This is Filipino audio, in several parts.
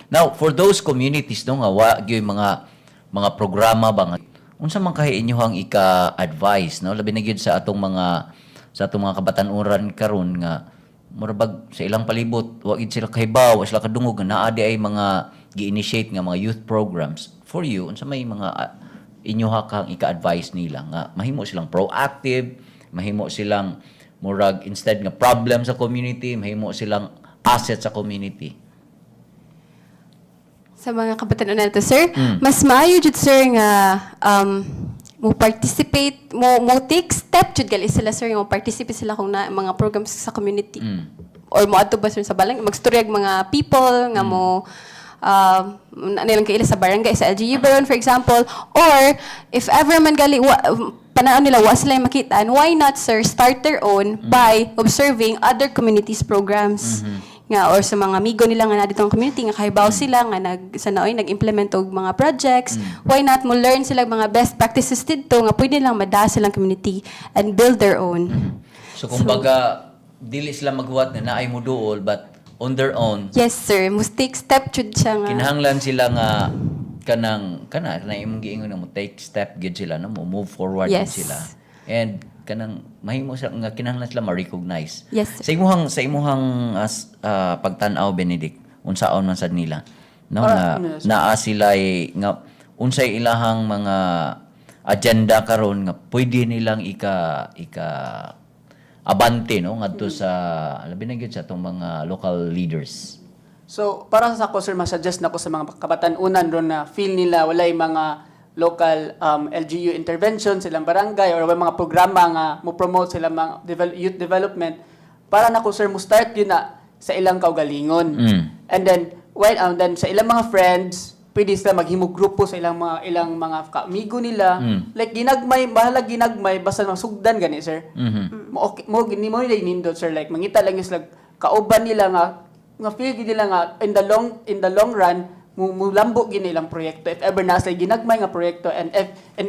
Now, for those communities no nga wa gyud mga programa ba nga unsa man kay inyohang ika-advise no labi na gyud sa atong mga kabatan-oran karon nga murabag sa ilang palibot wa gyud sila kahibaw wa sila kadungog nga naa di ay mga gi-initiate nga mga youth programs for you unsa may mga inyoha kang ika-advise nila nga mahimo silang proactive, mahimo silang murag instead nga problem sa community, mahimo silang asset sa community. Sa mga kabatanon nato, sir, mas maayo jud sir nga mo participate, mo take step jud gali sila sir nga mo participate sila kung na mga programs sa community. Or mo adto ba sir sa balang magstoryag mga people nga mo nilang kaila sa barangay sa LGU Baron for example, or if ever man gali panaan nila wa sila makita, why not sir start their own by observing other communities programs nga or sa mga amigo nila nga na ditong community nga kahibaw sila nga nag-implement og mga projects. Why not mo learn sila mga best practices dito nga pwede lang mada silang community and build their own. So kumbaga dili sila maghuwat na naay mo duol but on their own. Yes sir, must take step jud siya nga. Kinahanglan sila nga kana imong giingon mo take step gid sila no mo move forward Yes. gid sila. And kanang mahimo sa nga kinahanglan sila ma-recognize. Yes, sir. Sa imuhang pagtan-aw Benedict, unsaon man sad nila no nga naa sila nga unsay ilahang mga agenda karon nga pwede nilang ika abante no ngadto sa labi na gyud sa atong mga local leaders. So, para sa ako, sir, masuggest na ko sa mga kabatan-unan ron na feel nila walay mga local LGU intervention silang barangay or mga programa nga mo promote sila mga youth development para na ko sir mo start yun na sa ilang kaugalingon. And then then sa ilang mga friends pwede sila maghimo grupo sa ilang mga kaamigo nila. Like bahala ginagmay basta masugdan gani sir. Mo gini mo nindot sir like mangita lang sila kauban nila nga feel gid nila nga in the long run mulambo gini ilang proyekto if ever nasa ginagmay nga proyekto and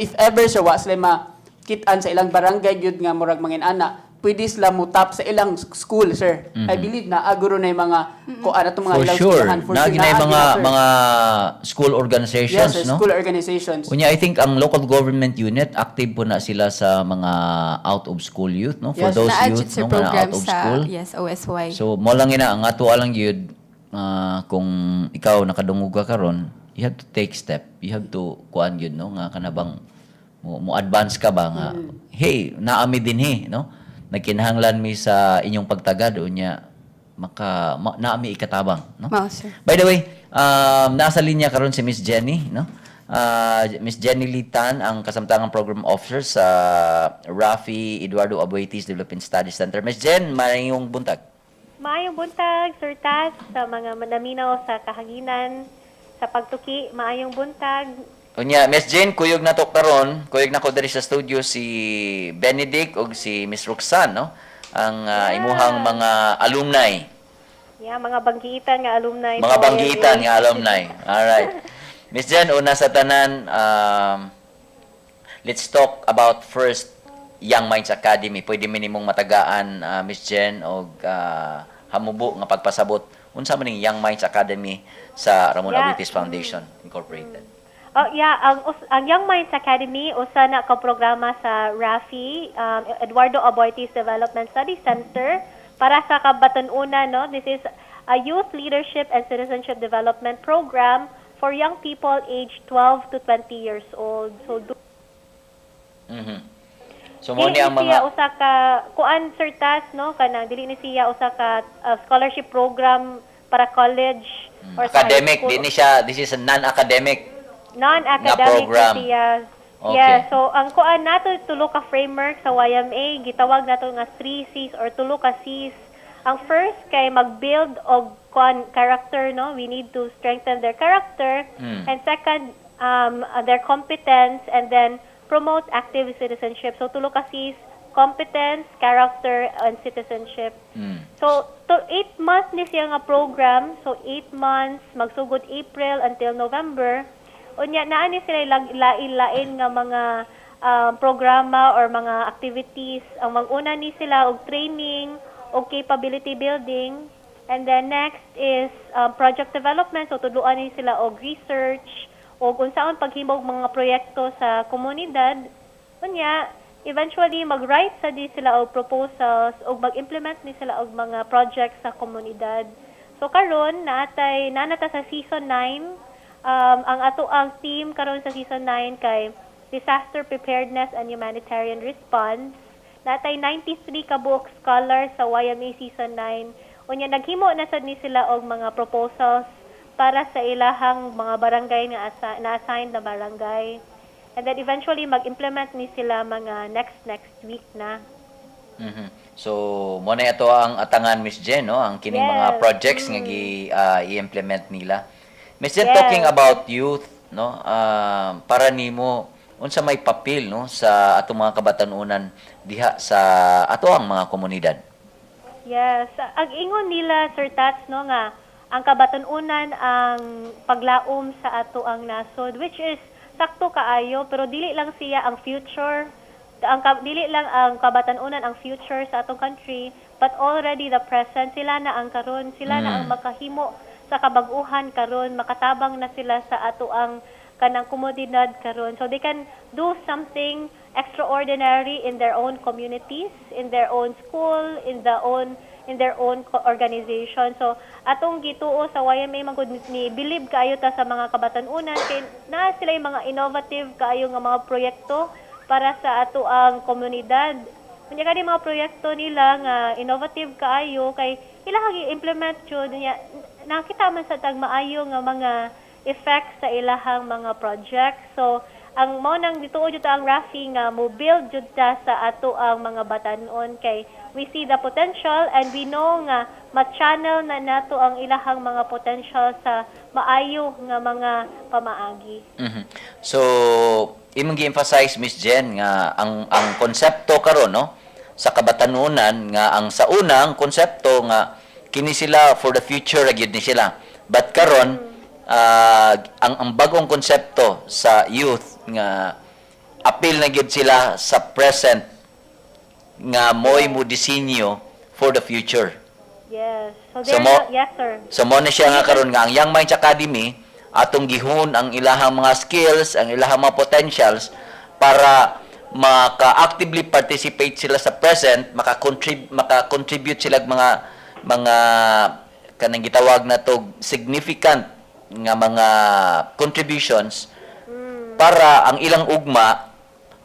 if ever sir wa sila makit-an sa ilang barangay gyud nga murag mangin-ana pwede sila mo tap sa ilang school sir. I believe na aguro na yung mga kuan atong mga For ilang sure. eskwelahan. For sure Nagina na mga school organizations, yes, sir, no? school organizations. Unya, I think ang local government unit, active po na sila sa mga out-of-school youth, no? For Yes. those Na-adjust youth, sir no, nga program out of sa school. OSY. So, mo lang ina, ang ato alang yun, kung ikaw nakadungog ka karon, you have to take step. You have to, kuan yun, no? Nga kanabang, mo advance ka ba nga, hey, naami din no? Nagkinahanglan mi sa inyong pagtagad, unya, naami ikatabang, no? Mao sir. By the way, nasa linya karon si Miss Jenny, no? Miss Jenny Litan, ang kasamtangang program officer sa Rafi Eduardo Aboitiz Development Studies Center. Miss Jen, mayong buntag. Maayong buntag, Sir Tas, sa mga manaminaw sa kahanginan, sa pagtuki, maayong buntag. Unya, Miss Jen, kuyog na to karon, kuyog na ko diri sa studio si Benedict ug si Miss Roxanne, no? Ang imuhang mga alumni. Yeah, mga banggitan nga alumni. Mga banggitan nga alumni. Alright. Miss Jen, una sa tanan, let's talk about first Young Minds Academy. Pwede minimong matagaan, Miss Jen, og hamubo nga pagpasabot. Unsa man ning Young Minds Academy sa Ramon Abuetis Foundation Incorporated? Oh, yeah, ang Young Minds Academy usa na ka programa sa Rafi, Eduardo Aboitiz Development Study Center para sa kabatan-una, no? This is a youth leadership and citizenship development program for young people aged 12 to 20 years old. So So mo ni ang mga usa ka kuan Sir Tas, no? Kanang dili ni siya usa ka scholarship program para college or academic, sa high school. di ni siya, this is a non-academic. Non-academic program. siya. Okay. Yeah, so ang kuan nato tulo ka framework sa YMA, gitawag nato nga 3 Cs or tulo ka Cs. Ang first kay mag-build og kuan character, no? We need to strengthen their character. And second, their competence, and then promote active citizenship. So tulo ka Cs, competence, character, and citizenship. So 8 months ni siya nga program. So 8 months magsugod April until November. Unya naa ni sila lain nga mga programa or mga activities. Ang mag-una ni sila og training og capability building, And then next is project development. So tudluan ni sila og research o kung saan paghimog mga proyekto sa komunidad. Unya, eventually mag-write sa di sila og proposals o mag-implement ni sila og mga projects sa komunidad. So karon nanata sa season 9. Ang team karon sa season 9 kay Disaster Preparedness and Humanitarian Response. Natay 93 ka book scholars sa YMA season 9. Unya naghimo na sad ni sila og mga proposals para sa ilahang mga barangay nga na-assign na barangay. And then eventually mag-implement ni sila mga next week na. So mo na ito ang atangan Miss Jen, no, ang kining mga Yes. projects nga i-implement nila. Miss Jen, Yes. talking about youth, no, para nimo unsa may papel, no, sa atong mga kabatanunan diha sa ato ang mga komunidad. Yes, ang ingon nila Sir Tats no nga ang kabatanunan ang paglaom sa ato ang nasod, which is sakto kaayo pero dili lang siya ang future. Dili lang ang kabatanunan ang future sa atong country, but already the present. Sila na ang karon, sila na ang makahimo sa kabag-uhan karon, makatabang na sila sa ato ang kanang komunidad karon. So they can do something extraordinary in their own communities, in their own school, in their own organization. So atong gituo sa YMA magud ni believe kaayo ta sa mga kabatanunan kay na sila yung mga innovative kaayo nga mga proyekto para sa ato ang komunidad. Kunya kani mga proyekto nila nga innovative kaayo kay ilahang i-implement jud niya nakita man sa tag maayo nga mga effects sa ilahang mga projects. So ang mao nang dituo jud ang Rafi nga mo build jud ta sa ato ang mga batanon kay we see the potential and we know nga ma-channel na nato ang ilahang mga potential sa maayo nga mga pamaagi. So imong gi-emphasize Miss Jen nga ang konsepto karon, no, sa kabatanunan nga ang sa unang konsepto nga kini sila for the future ra gyud ni sila. But karon ang bagong konsepto sa youth nga appeal na gyud sila sa present nga moy mo disenyo for the future. Yes. So So, there yes sir. So mo na siya nga karon nga ang Young Minds Academy atong gihon ang ilahang mga skills, ang ilahang mga potentials para maka-actively participate sila sa present, maka-contribute sila mga kanang gitawag na to significant nga mga contributions para ang ilang ugma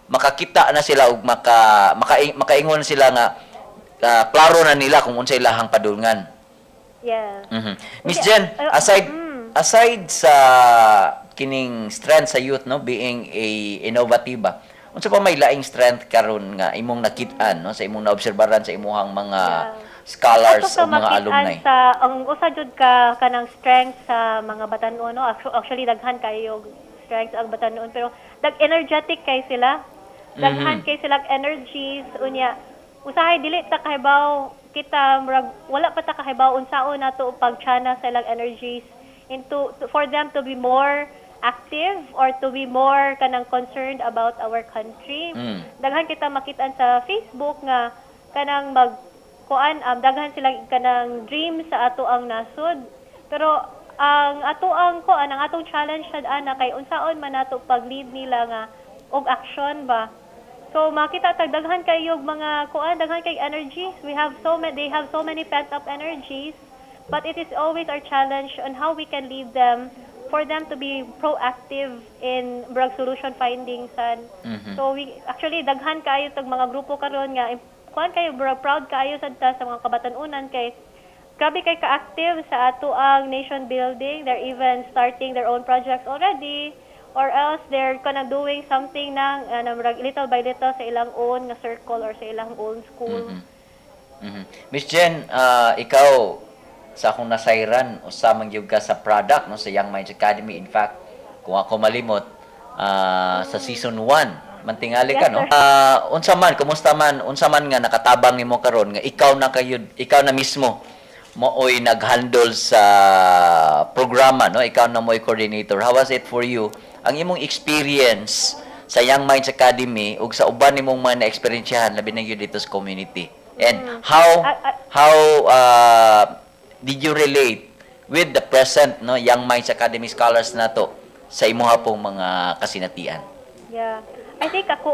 makakita na sila ug makaingon sila nga klaro na nila kung unsa ilahang padulngan. Yes. Miss Okay, Jen, uh, aside sa kining strength sa youth, no, being a innovatiba, unsa pa may laing strength karon nga imong nakit-an, no, sa imong naobserbahan sa imong mga scholars o mga alumni? Sa ang usa jud ka kanang strength sa mga batanon, no, actually daghan kayo strength ang batanon pero energetic kay sila. Daghan kay sila energies unya usahay dili ta kahibaw kita murag wala pa ta kahibaw unsaon nato pag-channel sa ilang energies into for them to be more active or to be more kanang concerned about our country. Daghan kita makitaan sa Facebook nga kanang daghan sila kanang dream sa ato ang nasod pero ang atong challenge sad ana kay unsaon man nato pag-lead nila nga og action ba. So makita tag daghan kayo mga daghan kay energies. They have so many pent up energies, but it is always our challenge on how we can lead them for them to be proactive in solution finding sad. So we actually daghan kayo tag mga grupo karon nga kayo proud kayo sad ta sa mga kabatanunan kay grabe kay ka-active sa ato ang nation building. They're even starting their own projects already. Or else they're kind of doing something na little by little sa ilang own nga circle or sa ilang own school. Miss Jen, ikaw sa akong nasayran usamang gyud ka sa product, no, sa Young Minds Academy. In fact, kung ako malimot sa season 1 mantingali ka, Yes, no. sir. Kumusta man nga nakatabang nimo karon nga ikaw na mismo mooy nag-handle sa programa, no, ikaw na mo'y coordinator. How was it for you ang imong experience sa Young Minds Academy ug sa uban nimong mga na-eksperyensyahan labi na gyud dito sa community? And how did you relate with the present no Young Minds Academy scholars nato sa imuha pong mga kasinatian? Yeah. I think ako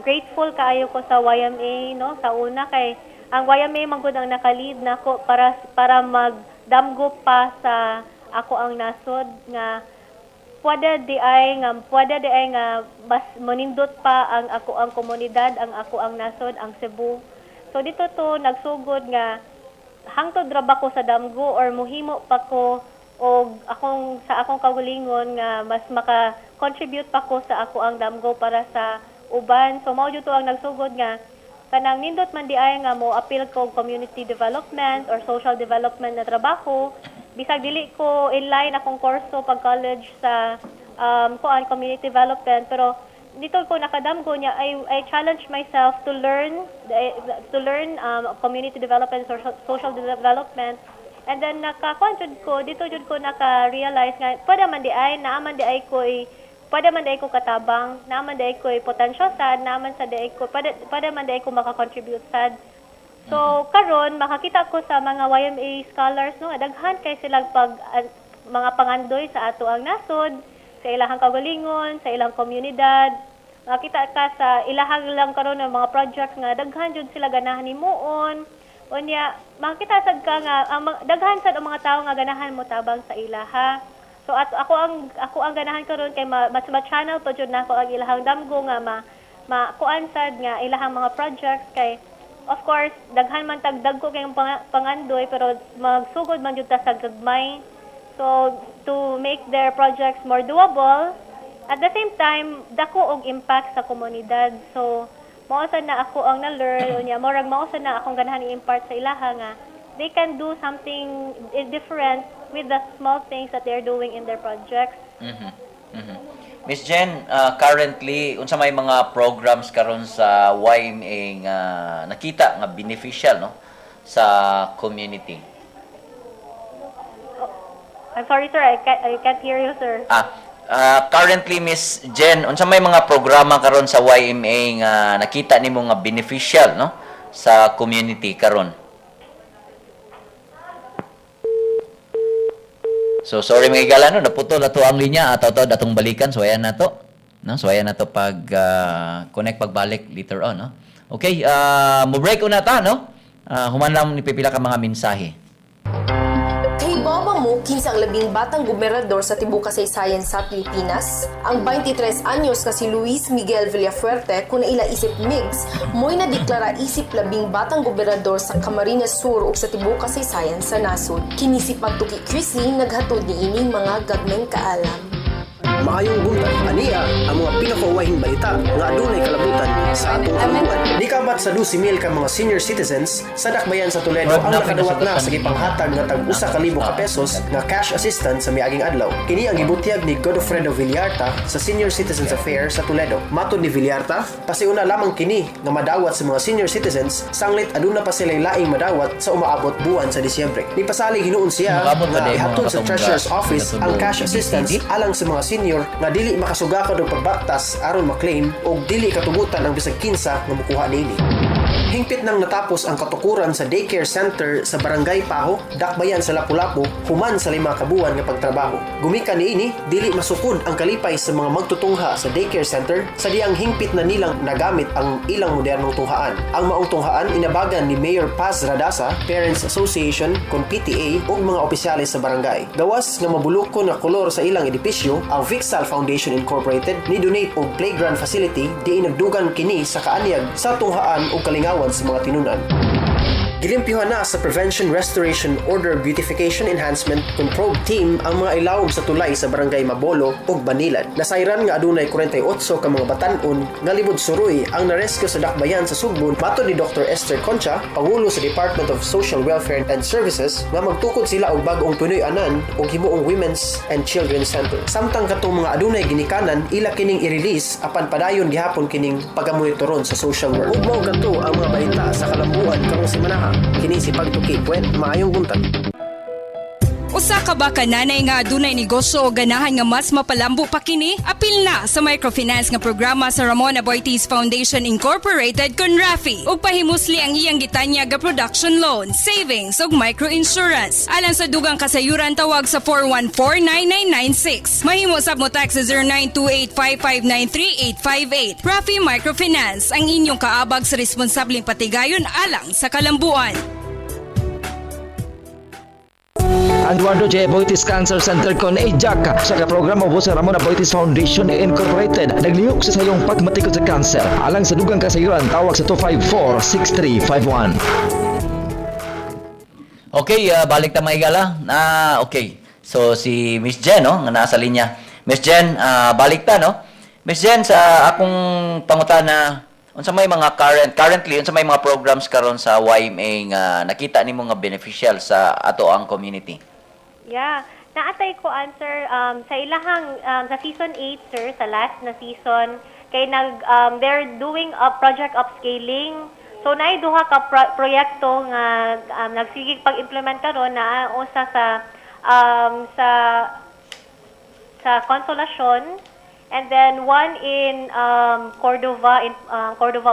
grateful kaayo ko sa YMA no sa una kay ang YMA man gud ang naka-lead nako para magdamgo pa sa ako ang nasod nga pwede di ay nga mas monindot pa ang ako ang komunidad, ang ako ang nasod, ang Cebu. So dito to nagsugod nga hangtod ra ba ko sa damgo or muhimo pa ko o sa akong kaugalingon nga mas maka-contribute pa ko sa ako ang damgo para sa uban. So mao jud to ang nagsugod nga kanang nindot man di ay nga mo appeal ko community development or social development na trabaho bisag dili ko inline akong kurso pag college sa community development pero dito ko nakadamgo niya I challenge myself to learn community development or social development. And then naka-conjud ko, dito jud ko naka-realize nga pwede man di ay ko katabang, naaman di ay ko potential sad, naaman sa di ay ko pwede man di ay ko maka-contribute sad. So karon makakita ko sa mga YMA scholars no, daghan kay sila mga pangandoy sa ato ang nasod, sa ilahang kaugalingon, sa ilang komunidad. Makita ka sa ilahang lang karon ng mga projects nga daghan jud sila ganahan himuon. Unya, makita sad ka nga daghan sad ang mga tawo nga ganahan mo tabang sa ilaha. So ako ang ganahan karon kay mas ma-channel pa jud nako ang ilahang damgo nga kuan sad nga ilahang mga projects kay of course daghan man dagko kay pangandoy pero magsugod man jud ta sa gagmay. So to make their projects more doable at the same time dako og impact sa komunidad. So mausa na ako ang na-learn unya morag mausa na akong ganahan i-impart sa ilaha nga they can do something different with the small things that they're doing in their projects. Miss Jen, currently unsa may mga programs karon sa YMA nga nakita nga beneficial no sa community? I'm sorry sir, I can't hear you sir. Currently Miss Jen, unsa may mga programa karon sa YMA nga nakita nimo nga beneficial no sa community karon? So sorry mga igala no, naputol ato ang linya at atong balikan so ayan nato. No, so ayan nato pag connect pagbalik later on no. Okay, mo break una ta no. Human lang ni pipila ka mga mensahe. Kahibawa mo kinsa ang labing batang gobernador sa tibuok kasaysayan sa Pilipinas? Ang 23 anyos na si Luis Miguel Villafuerte kung naila isip Migs, mo'y nadeklara isip labing batang gobernador sa Camarines Sur ug sa tibuok kasaysayan sa nasod. Kini si Pagtuki Chrissy naghatod ni ining mga gagmeng kaalam. Maayong buntag ania ang mga pinakauwahing balita nga adunay kalabutan sa atong kaluwan. Nikabat sa 12,000 ka mga senior citizens sa dakbayan sa Toledo ang nakadawat na sa gipanghatag nga tag 1,000 ka pesos nga cash assistance sa miaging adlaw. Kini ang gibutyag ni Godofredo Villarta sa Senior Citizens Affairs sa Toledo. Matod ni Villarta, pasiuna lamang kini nga madawat sa mga senior citizens sanglit aduna pa sila laing madawat sa umaabot buwan sa Disyembre. Nipasalig hinuon siya nga ihatod sa Treasurer's Office ang cash assistance alang sa mga senior nga dili makasugakad og pagbaktas aron maklaim og dili katugutan ang bisag kinsa nga mokuha nini. Hingpit nang natapos ang katukuran sa daycare center sa Barangay Paho, dakbayan sa Lapu-Lapu, human sa 5 ka buwan nga pagtrabaho. Gumikan niini, dili masukod ang kalipay sa mga magtutungha sa daycare center sa diyang hingpit na nilang nagamit ang ilang modernong tunghaan. Ang maong tunghaan inabagan ni Mayor Paz Radasa, Parents Association, kon PTA ug mga opisyales sa barangay. Gawas nga mabulukon na kolor sa ilang edipisyo, ang Vixal Foundation Incorporated ni donate og playground facility di nagdugan kini sa kaanyag sa tunghaan ug kalingawan sa mga tinunan. Gilimpyuhan na sa Prevention, Restoration, Order, Beautification, Enhancement kung probe team ang mga ilawom sa tulay sa Barangay Mabolo ug Banilad. Nasayran nga adunay 48 ka mga batan-on nga libod suroy ang narescue sa dakbayan sa Sugbon matod ni Dr. Esther Concha, Pangulo sa Department of Social Welfare and Services nga magtukod sila og bag-ong Pinoy-anan ug himuong Women's and Children's Center. Samtang katong mga adunay ginikanan, ila kining i-release apan padayon gihapon kining pagamonitoron sa social work. Ug mao kadto ang mga balita sa kalambuan karong semana. Kini si Pagtuki Puwet, maayong buntag. Usa ka ba kananay nga adunay negosyo o ganahan nga mas mapalambo pa kini? Apil na sa microfinance nga programa sa Ramon Aboitiz Foundation Incorporated kon Rafi ug pahimusli ang iyang gitanya nga production loan, savings ug microinsurance. Alang sa dugang kasayuran tawag sa 414-9996. Mahimo sab mo tax sa 0928-5593-858. Rafi Microfinance ang inyong kaabag sa responsableng patigayon alang sa kalambuan. Ang Eduardo J. Aboitiz Cancer Center kon EJAC sa programa po sa Ramon Aboitiz Foundation Incorporated naglihok sa sayong pagmatikot sa cancer alang sa dugang kasayuran tawag sa 254-6351. Okay, balik ta maigala. Okay. So si Miss Jen no nga nasa linya. Miss Jen, balik ta no. Miss Jen sa akong pangutana unsa may mga currently unsa may mga programs karon sa YMA nga nakita nimo nga beneficial sa ato ang community? Yeah. Naatay ko answer sa ilahang sa season 8 sir, sa last na season kay they're doing a project upscaling. So naay duha ka proyekto nga nagsigig pag-implement karon na usa sa Consolacion and then one in Cordova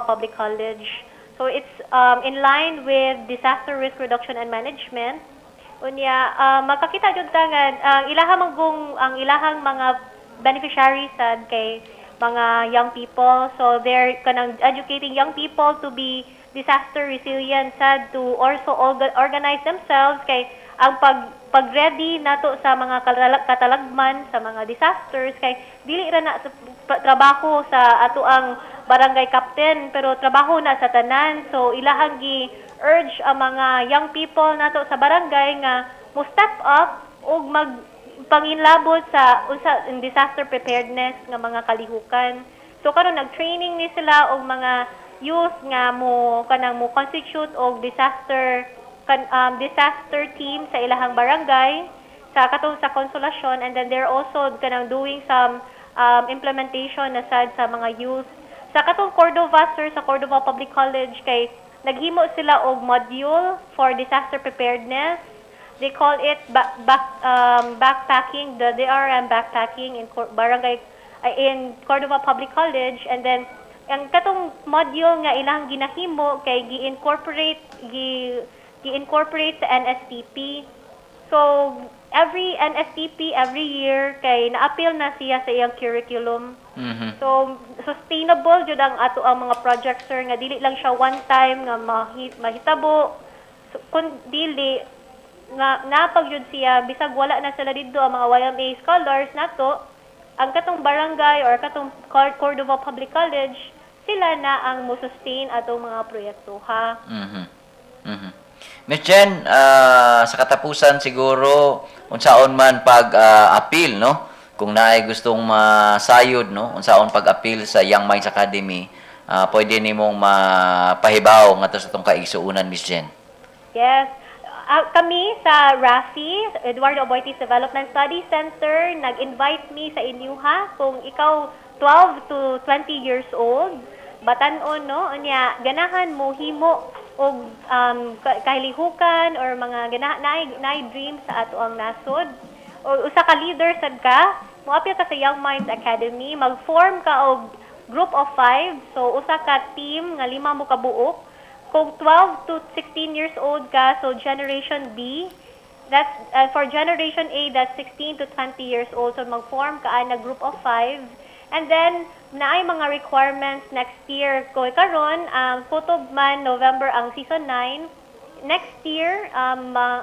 Public College. So it's in line with disaster risk reduction and management. Unya makakita jud ta nga ang ilahang mga beneficiaries sad kay mga young people. So they're kanang educating young people to be disaster resilient sad to also organize themselves kay ang pag-ready nato sa mga katalagman sa mga disasters kay dili ra na sa trabaho sa ato ang barangay captain pero trabaho na sa tanan. So ilahang urge ang mga young people nato sa barangay nga mo step up ug panginlabot sa in disaster preparedness nga mga kalihukan. So karon nag-training ni sila og mga youth nga mo constitute og disaster team sa ilahang barangay sa Consolacion, and then they're also doing some implementation na sa mga youth sa Cordova sir, sa Cordova Public College kay naghimo sila og module for disaster preparedness. They call it backpacking, the DRM backpacking in barangay in Cordova Public College, and then ang katong module nga ilang ginahimo kay gi-incorporate sa NSTP. So every NSTP every year kay na-appeal na siya sa iyang curriculum. Mhm. So sustainable jud ang ato ang mga projects sir nga dili lang siya one time nga mahitabo. So, kun dili nga napag jud siya bisag wala na sila didto ang mga YMA scholars nato, ang katong barangay or katong Cordova Public College sila na ang mo-sustain atong mga proyekto ha. Mhm. Mhm. Miss Jen, sa katapusan siguro unsaon man pag-appeal no? Kung naay gustong masayod no, unsaon pag-appeal sa Young Minds Academy, pwede nimong mapahibaw ngadto sa tong kaigsuonan Miss Jen. Yes. Kami sa RAFI, Eduardo Aboitiz Development Study Center, nag-invite me sa inyo ha kung ikaw 12 to 20 years old, batan-on no, unya ganahan mo himo og kahilihukan or mga naay dreams sa ato ang nasod o usa ka leader sad ka, moapil ka sa Young Minds Academy, mag-form ka og group of 5, so usa ka team nga 5 mo ka buok. Kung 12 to 16 years old ka, so Generation B, that's for Generation A, that's 16 to 20 years old, so mag-form ka na group of 5. And then naay mga requirements next year ko karon kutob man November ang season 9. Next year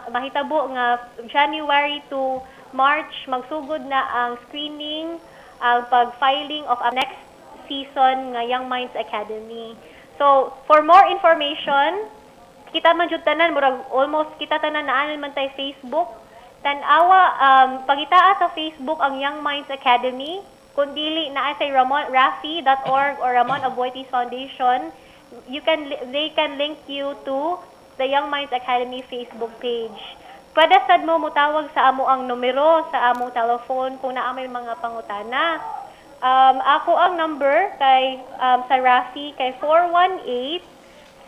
mahitabo nga January to March magsugod na ang screening, ang pag-filing of a next season nga Young Minds Academy. So for more information, kita man jud tanan murag almost kita tanan naanan man tay Facebook. Tan-awa pagitaa sa Facebook ang Young Minds Academy. Kung dili naa say rafi.org or Ramon Aboitiz Foundation, they can link you to the Young Minds Academy Facebook page. Pwede sad mo mutawag sa amo ang numero sa among telephone kung naa may mga pangutana. Ako ang number kay sa Rafi kay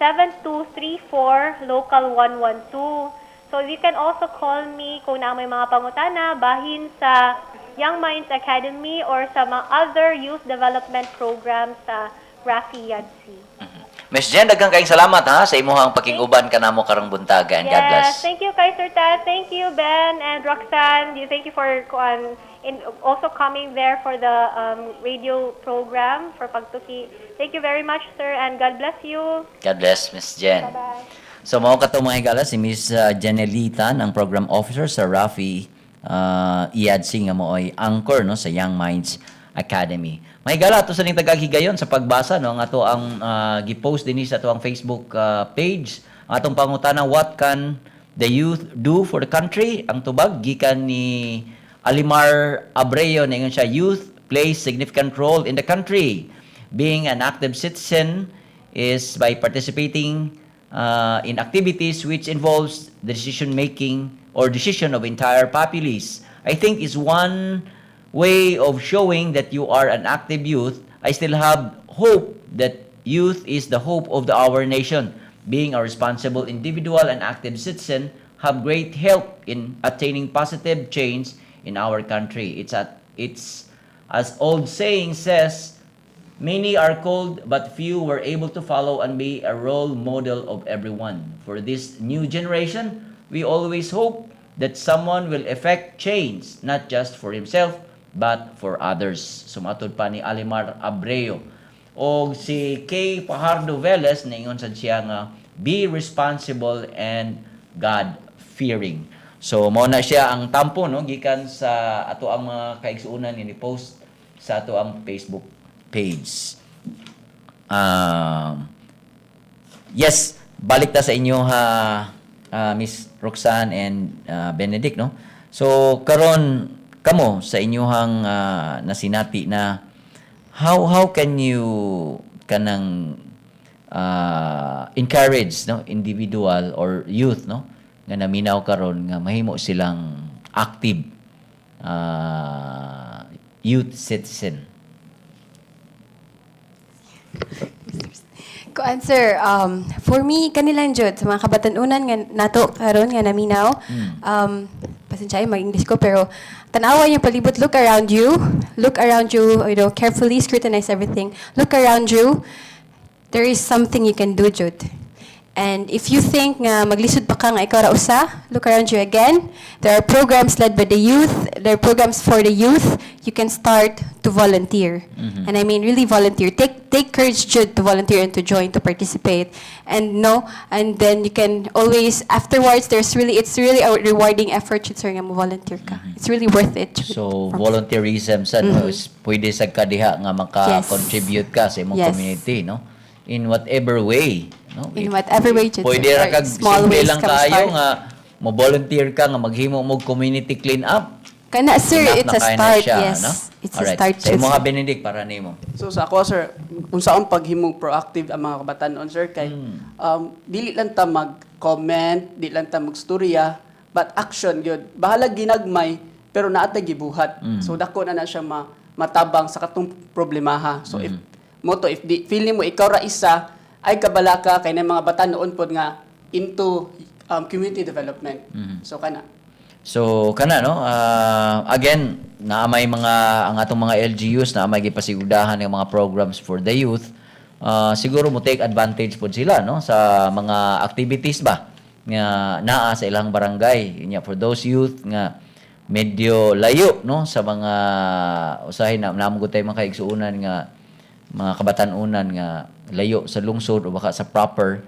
418-7234 local 112. So So you can also call me kung na may mga pangutana bahin sa Young Minds Academy or sa mga other youth development programs sa Rafi Yadsi. Miss Jen, daghang kayong salamat ha sa imuhang pakiguban kanamo karong buntaga, and God bless. Yes, thank you kay Sir Tad. Thank you Ben and Roxanne. Thank you for also coming there for the radio program for Pagtuki. Thank you very much, sir, and God bless you. God bless, Miss Jen. Bye-bye. So, mga katong mga higala, si Miss Janelitan, ang program officer sa Rafi Iadsi nga mo ay anchor no, sa Young Minds Academy. May higala, ito sa ning tagahigayon sa pagbasa, no, ang ato ang gipost din sa ato ang Facebook page. Ang atong pangutana, what can the youth do for the country? Ang tubag, gikan ni Alimar Abreu, na siya, youth plays significant role in the country. Being an active citizen is by participating in activities which involves the decision-making or decision of entire populace. I think is one way of showing that you are an active youth. I still have hope that youth is the hope of our nation. Being a responsible individual and active citizen have great help in attaining positive change in our country. It's as old saying says, many are called, but few were able to follow and be a role model of everyone. For this new generation, we always hope that someone will effect change, not just for himself, but for others. Sumatod pa ni Alimar Abreu. O si Kay Pajardo Velez, naingon sad siya nga, be responsible and God-fearing. So, mao na siya ang tampo, no? Gikan sa ato ang mga kaigsuunan ni post sa ato ang Facebook page. Yes, balik ta sa inyo ha, Miss Roxanne and Benedict, no? So, karon kamo sa inyohang nasinati na how can you kanang encourage, no, individual or youth, no, nga naminaw karon nga mahimo silang active youth citizen. Ko answer, for me, kanilang jud sa mga kabatanunan nga nato karon nga naminaw, pasensya mag-English ko, pero tanawa yung palibot, look around you, you know, carefully scrutinize everything, look around you, there is something you can do, Jud. And if you think nga maglisod pa ka nga ikaw ra usa, look around you again. There are programs led by the youth. There are programs for the youth. You can start to volunteer. And I mean really volunteer. Take courage, Jude, to volunteer and to join, to participate. And then you can always afterwards it's really a rewarding effort, Jude, sir, nga mo volunteer ka. It's really worth it, Jude. So volunteerism sad, no, is pwede sa kadiha nga maka-contribute ka sa imong community, no? In whatever way, no? In whatever way, Jude, pwede sir, ra kag small simple ways lang ka kayo start. nga mo volunteer ka nga maghimo mo community clean up. Kana, sir, Enough it's na a kaya na start, siya, yes. no? It's Alright. a start, Sa Jude, imo sir. ha, Benedict, para nimo. So sa ako, sir, kung saan paghimong proactive ang mga kabatanon, sir, kay dili lang ta mag-comment, dili lang ta mag-storya, but action yun. Bahala ginagmay, pero naatay gibuhat. So dako na siya matabang sa katong problemaha. So if feeling mo ikaw ra isa, ay kabala ka kay na mga bata noon pod nga into community development. So kana. So kana, no, again naamay ang atong mga LGUs na may gipasigudahan ng mga programs for the youth. Siguro mo take advantage pod sila, no, sa mga activities ba nga naa sa ilang barangay. Nya for those youth nga medyo layo, no, sa mga usahin na namugod tay mga kaigsuunan nga mga kabatanunan nga layo sa lungsod o baka sa proper,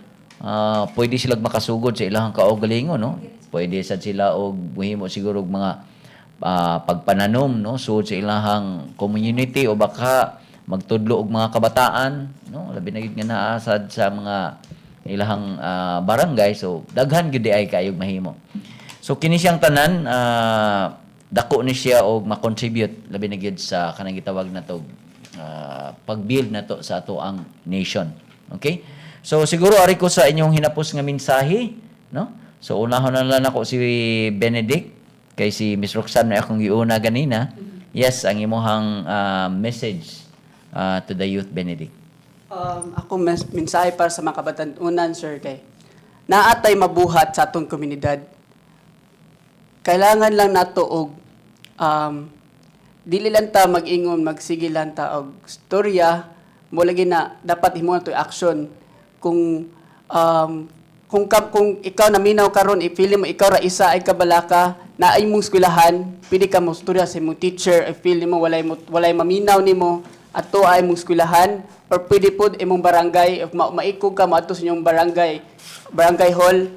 pwede silang makasugod sa ilang kaugalingon, no? Pwede sad sila og muhimo siguro og mga pagpananom, no, sud sa ilang community o baka magtudlo og mga kabataan, no, labi na gid nga naa sad sa mga ilang barangay. So daghan gyud ay kayog mahimo. So kini siyang tanan, dako ni siya og ma-contribute labi na gyud sa kanang gitawag nato pag-build na to sa ato ang nation. Okay? So siguro ari ko sa inyong hinapos nga mensahe, no? So unahon na lang ako si Benedict kay si Miss Roxanne na akong giuna ganina. Yes, ang imong message to the youth, Benedict. Ako mensahe para sa mga kabatanunan, sir, kay naatay mabuhat sa atong komunidad. kailangan lang nato og dili lang ta mag-ingon, magsige lang ta og storya, mo lagi na dapat himo to action. Kung ikaw naminaw karon, i-feel mo ikaw ra isa ay kabalaka na ay mong eskwelahan, pili ka mo storya sa imong teacher, i-feel mo walay maminaw nimo ato ay mong eskwelahan, or pwede pod imong barangay, if maikog ka maadto sa inyong barangay hall,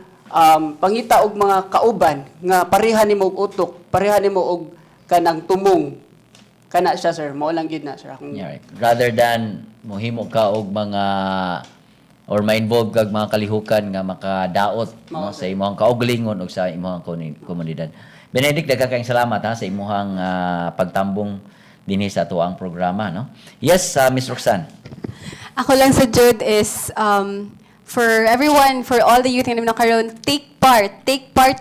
pangita og mga kauban nga pareha nimo og utok, pareha nimo og kanang tumong. Kana siya, sir, mao lang gid na, sir. Yeah, right. Rather than mohimo ka og mga or ma-involve kag mga kalihukan nga makadaot no, sa imong kaugalingon ug sa imong komunidad. Benedict, daghang kayong salamat ha sa imong pagtambong dinhi sa tuang programa, no. Yes, Miss Roxanne. Ako lang sa Jude is, for everyone, for all the youth na karon, take part,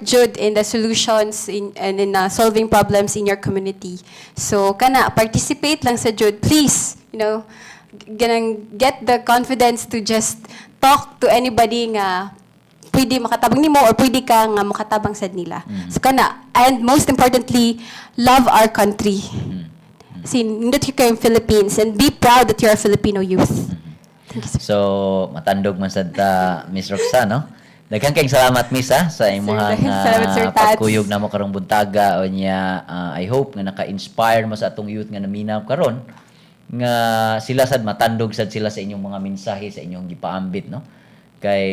Jude, in the solutions and in solving problems in your community. So, participate lang sa Jude. Please, get the confidence to just talk to anybody nga pwede makatabang nimo or pwede ka nga makatabang sad nila. So, and most importantly, love our country. Nindot kayo yung Philippines and be proud that you're a Filipino youth. So, matandog man sad Miss Roxanne, no? Daghang kayong salamat, Miss, sa imong salamat, Sir Tats. pagkuyog namo karong buntaga o niya. I hope nga naka-inspire mo sa atong youth nga naminaw karon nga sila sad matandog sad sila sa inyong mga mensahe sa inyong gipaambit, no? Kay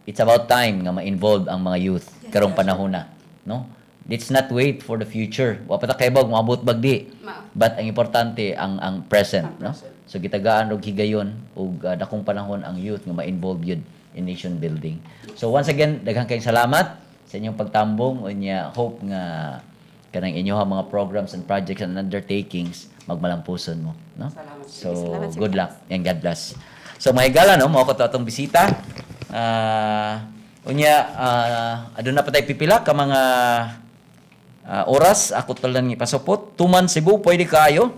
it's about time nga ma-involve ang mga youth karong panahon na, no? Let's not wait for the future. Wa pa ta kay bag maabot bagdi. But ang importante ang present, no? So gitagaan og higayon og dakong panahon ang youth nga ma-involve yun in nation building. So once again, daghang kayong salamat sa inyong pagtambong unya hope nga kanang inyong mga programs and projects and undertakings magmalampuson mo, no? So good luck and God bless. So mahigala, no, mao ko to atong bisita. Aduna pa tay pipila ka mga oras ako talan ni pasupot. Tuman Cebu pwede kaayo.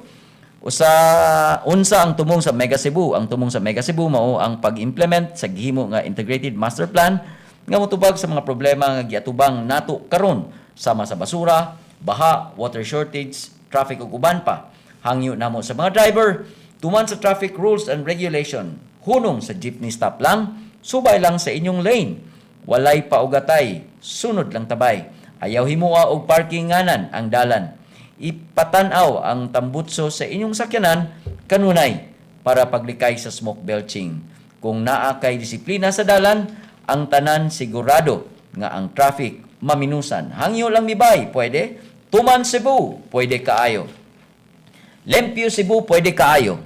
Unsa ang tumong sa Mega Cebu? Ang tumong sa Mega Cebu mao ang pag-implement sa gihimo nga integrated master plan nga motubag sa mga problema nga giatubang nato karon sama sa basura, baha, water shortage, traffic ug uban pa. Hangyo namo sa mga driver tuman sa traffic rules and regulation. Hunong sa jeepney stop lang, subay lang sa inyong lane. Walay paugatay, sunod lang tabay. Ayaw himuha og parking nganan ang dalan. Ipatanaw ang tambutso sa inyong sakyanan kanunay para paglikay sa smoke belching. Kung naa kay disiplina sa dalan, ang tanan sigurado nga ang traffic maminusan. Hangyo lang mibay, pwede. Tuman Cebu, pwede kaayo. Limpyo Cebu, pwede kaayo.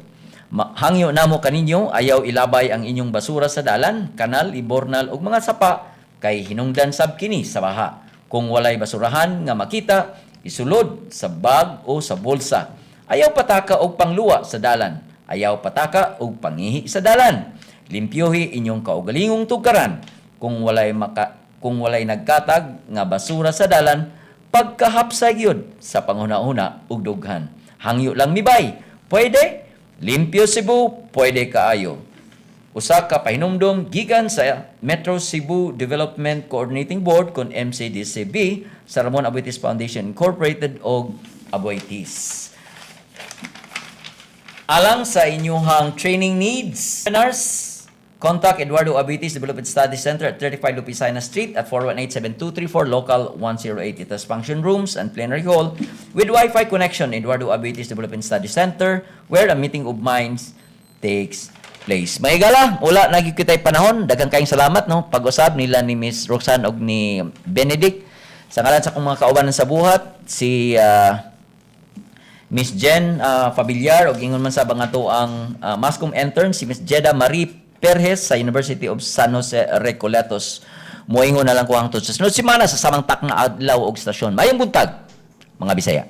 Hangyo namo kaninyo, ayaw ilabay ang inyong basura sa dalan, kanal, ibornal ug mga sapa kay hinungdan sab kini sa baha. Kung walay basurahan nga makita, isulod sa bag o sa bulsa. Ayaw pataka og pangluwa sa dalan. Ayaw pataka og pangihi sa dalan. Limpyohi inyong kaugalingong tugkaran. Kung walay nagkatag nga basura sa dalan, pagkahapsay gyud sa panghuna-huna ug dughan. Hangyo lang mibay, pwede. Limpyo Cebu, pwede kaayo. Usa ka pahinumdom gikan sa Metro Cebu Development Coordinating Board kon MCDCB sa Ramon Aboitiz Foundation Incorporated og Aboitiz. Alang sa inyong training needs, contact Eduardo Aboitiz Development Studies Center at 35 Lupicina Street at 418-7234 Local 108. It has function rooms and plenary hall with Wi-Fi connection. Eduardo Aboitiz Development Studies Center where a meeting of minds takes place. Mahigala, wala nagkikitay panahon. Daghang kayong salamat, no? Pag-usab nila ni Miss Roxanne og ni Benedict. Sa ngalan sa akong mga kaubanan sa buhat, si Miss Jen Fabillar og ingon man sa bangato ang Mascom intern si Miss Jeda Marie Perez sa University of San Jose Recoletos. Moingon na lang ko ang sunod semana sa samang tak na adlaw og stasyon. Mayong buntag, mga Bisaya.